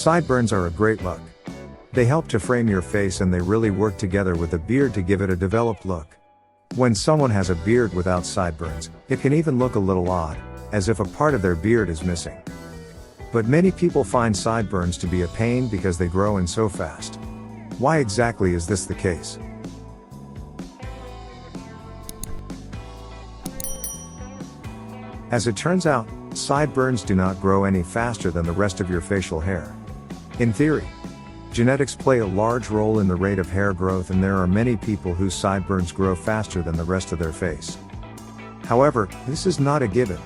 Sideburns are a great look. They help to frame your face and they really work together with the beard to give it a developed look. When someone has a beard without sideburns, it can even look a little odd, as if a part of their beard is missing. But many people find sideburns to be a pain because they grow in so fast. Why exactly is this the case? As it turns out, sideburns do not grow any faster than the rest of your facial hair. In theory, genetics play a large role in the rate of hair growth, and there are many people whose sideburns grow faster than the rest of their face. However, this is not a given.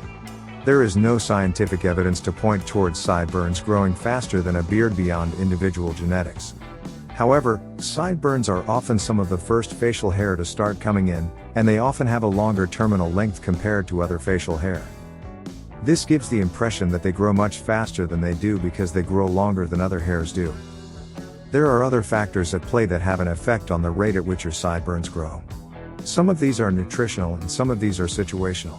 There is no scientific evidence to point towards sideburns growing faster than a beard beyond individual genetics. However, sideburns are often some of the first facial hair to start coming in, and they often have a longer terminal length compared to other facial hair. This gives the impression that they grow much faster than they do because they grow longer than other hairs do. There are other factors at play that have an effect on the rate at which your sideburns grow. Some of these are nutritional and some of these are situational.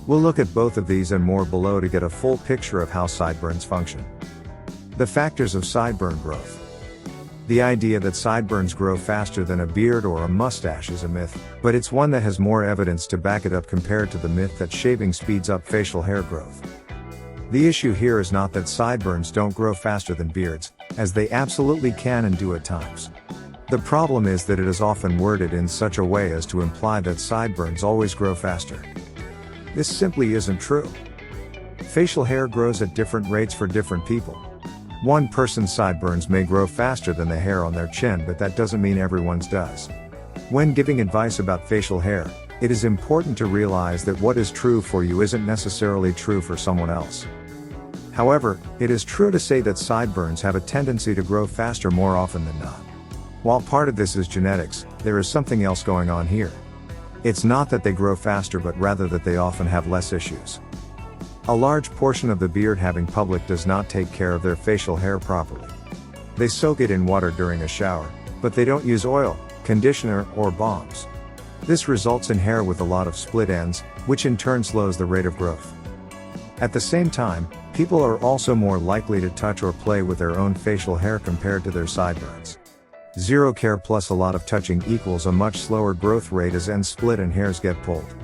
We'll look at both of these and more below to get a full picture of how sideburns function. The factors of sideburn growth. The idea that sideburns grow faster than a beard or a mustache is a myth, but it's one that has more evidence to back it up compared to the myth that shaving speeds up facial hair growth. The issue here is not that sideburns don't grow faster than beards, as they absolutely can and do at times. The problem is that it is often worded in such a way as to imply that sideburns always grow faster. This simply isn't true. Facial hair grows at different rates for different people. One person's sideburns may grow faster than the hair on their chin, but that doesn't mean everyone's does. When giving advice about facial hair, it is important to realize that what is true for you isn't necessarily true for someone else. However, it is true to say that sideburns have a tendency to grow faster more often than not. While part of this is genetics, there is something else going on here. It's not that they grow faster, but rather that they often have less issues. A large portion of the beard-having public does not take care of their facial hair properly. They soak it in water during a shower, but they don't use oil, conditioner, or balms. This results in hair with a lot of split ends, which in turn slows the rate of growth. At the same time, people are also more likely to touch or play with their own facial hair compared to their sideburns. Zero care plus a lot of touching equals a much slower growth rate as ends split and hairs get pulled.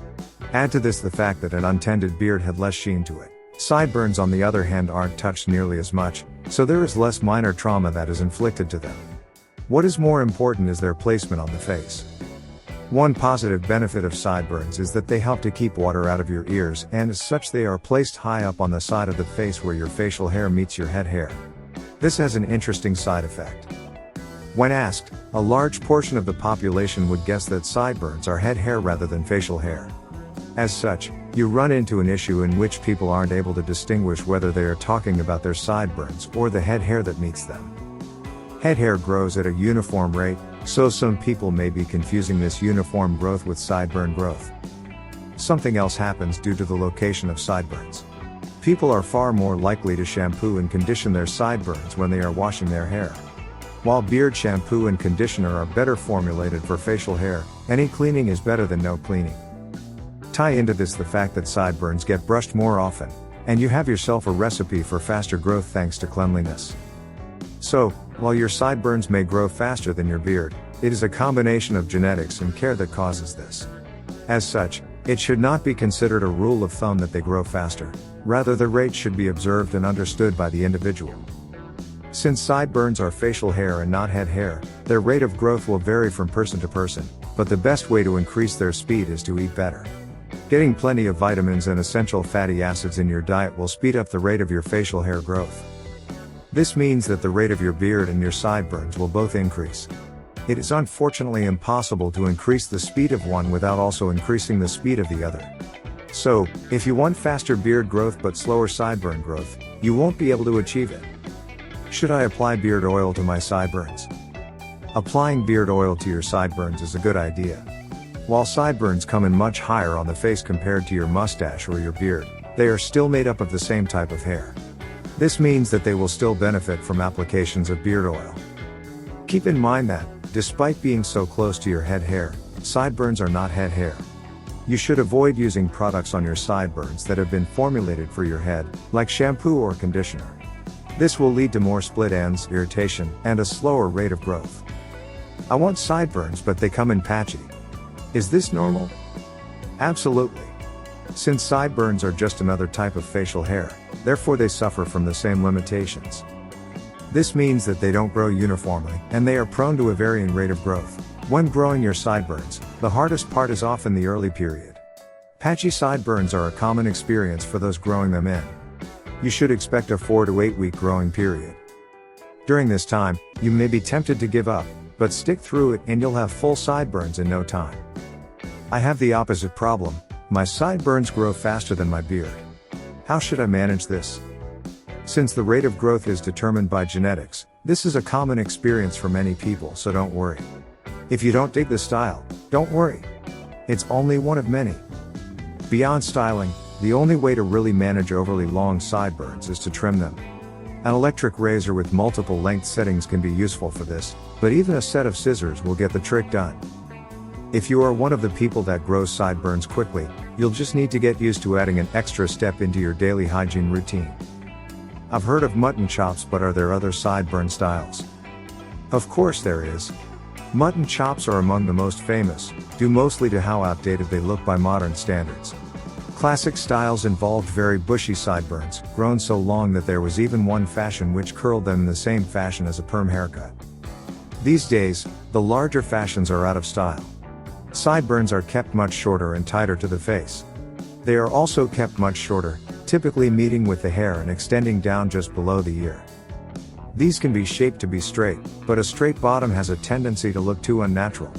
Add to this the fact that an untended beard had less sheen to it. Sideburns on the other hand aren't touched nearly as much, so there is less minor trauma that is inflicted to them. What is more important is their placement on the face. One positive benefit of sideburns is that they help to keep water out of your ears, and as such they are placed high up on the side of the face where your facial hair meets your head hair. This has an interesting side effect. When asked, a large portion of the population would guess that sideburns are head hair rather than facial hair. As such, you run into an issue in which people aren't able to distinguish whether they are talking about their sideburns or the head hair that meets them. Head hair grows at a uniform rate, so some people may be confusing this uniform growth with sideburn growth. Something else happens due to the location of sideburns. People are far more likely to shampoo and condition their sideburns when they are washing their hair. While beard shampoo and conditioner are better formulated for facial hair, any cleaning is better than no cleaning. Tie into this the fact that sideburns get brushed more often, and you have yourself a recipe for faster growth thanks to cleanliness. So, while your sideburns may grow faster than your beard, it is a combination of genetics and care that causes this. As such, it should not be considered a rule of thumb that they grow faster, rather the rate should be observed and understood by the individual. Since sideburns are facial hair and not head hair, their rate of growth will vary from person to person, but the best way to increase their speed is to eat better. Getting plenty of vitamins and essential fatty acids in your diet will speed up the rate of your facial hair growth. This means that the rate of your beard and your sideburns will both increase. It is unfortunately impossible to increase the speed of one without also increasing the speed of the other. So, if you want faster beard growth but slower sideburn growth, you won't be able to achieve it. Should I apply beard oil to my sideburns? Applying beard oil to your sideburns is a good idea. While sideburns come in much higher on the face compared to your mustache or your beard, they are still made up of the same type of hair. This means that they will still benefit from applications of beard oil. Keep in mind that, despite being so close to your head hair, sideburns are not head hair. You should avoid using products on your sideburns that have been formulated for your head, like shampoo or conditioner. This will lead to more split ends, irritation, and a slower rate of growth. I want sideburns, but they come in patchy. Is this normal? Absolutely. Since sideburns are just another type of facial hair, therefore they suffer from the same limitations. This means that they don't grow uniformly, and they are prone to a varying rate of growth. When growing your sideburns, the hardest part is often the early period. Patchy sideburns are a common experience for those growing them in. You should expect a 4 to 8 week growing period. During this time, you may be tempted to give up, but stick through it and you'll have full sideburns in no time. I have the opposite problem. My sideburns grow faster than my beard. How should I manage this? Since the rate of growth is determined by genetics, this is a common experience for many people, so don't worry. If you don't dig the style, don't worry. It's only one of many. Beyond styling, the only way to really manage overly long sideburns is to trim them. An electric razor with multiple length settings can be useful for this, but even a set of scissors will get the trick done. If you are one of the people that grows sideburns quickly, you'll just need to get used to adding an extra step into your daily hygiene routine. I've heard of mutton chops, but are there other sideburn styles? Of course there is. Mutton chops are among the most famous, due mostly to how outdated they look by modern standards. Classic styles involved very bushy sideburns, grown so long that there was even one fashion which curled them in the same fashion as a perm haircut. These days, the larger fashions are out of style. Sideburns are kept much shorter and tighter to the face. They are also kept much shorter, typically meeting with the hair and extending down just below the ear. These can be shaped to be straight, but a straight bottom has a tendency to look too unnatural.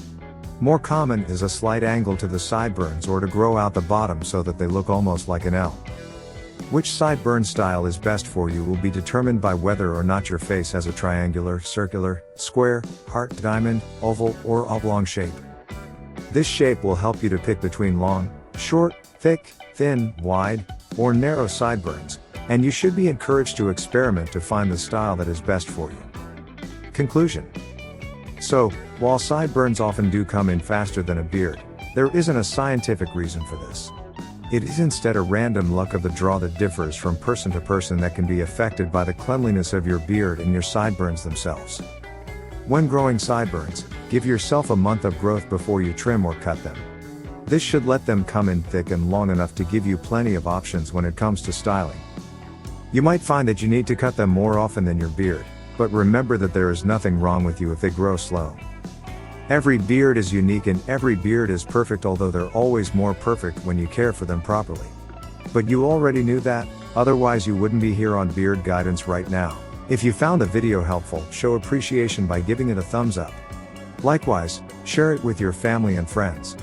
More common is a slight angle to the sideburns or to grow out the bottom so that they look almost like an L. Which sideburn style is best for you will be determined by whether or not your face has a triangular, circular, square, heart, diamond, oval, or oblong shape. This shape will help you to pick between long, short, thick, thin, wide, or narrow sideburns, and you should be encouraged to experiment to find the style that is best for you. Conclusion. So, while sideburns often do come in faster than a beard, there isn't a scientific reason for this. It is instead a random luck of the draw that differs from person to person that can be affected by the cleanliness of your beard and your sideburns themselves. When growing sideburns, give yourself a month of growth before you trim or cut them. This should let them come in thick and long enough to give you plenty of options when it comes to styling. You might find that you need to cut them more often than your beard, but remember that there is nothing wrong with you if they grow slow. Every beard is unique and every beard is perfect, although they're always more perfect when you care for them properly. But you already knew that, otherwise you wouldn't be here on Beard Guidance right now. If you found the video helpful, show appreciation by giving it a thumbs up. Likewise, share it with your family and friends.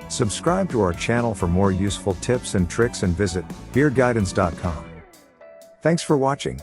Subscribe to our channel for more useful tips and tricks and visit beardguidance.com. Thanks for watching.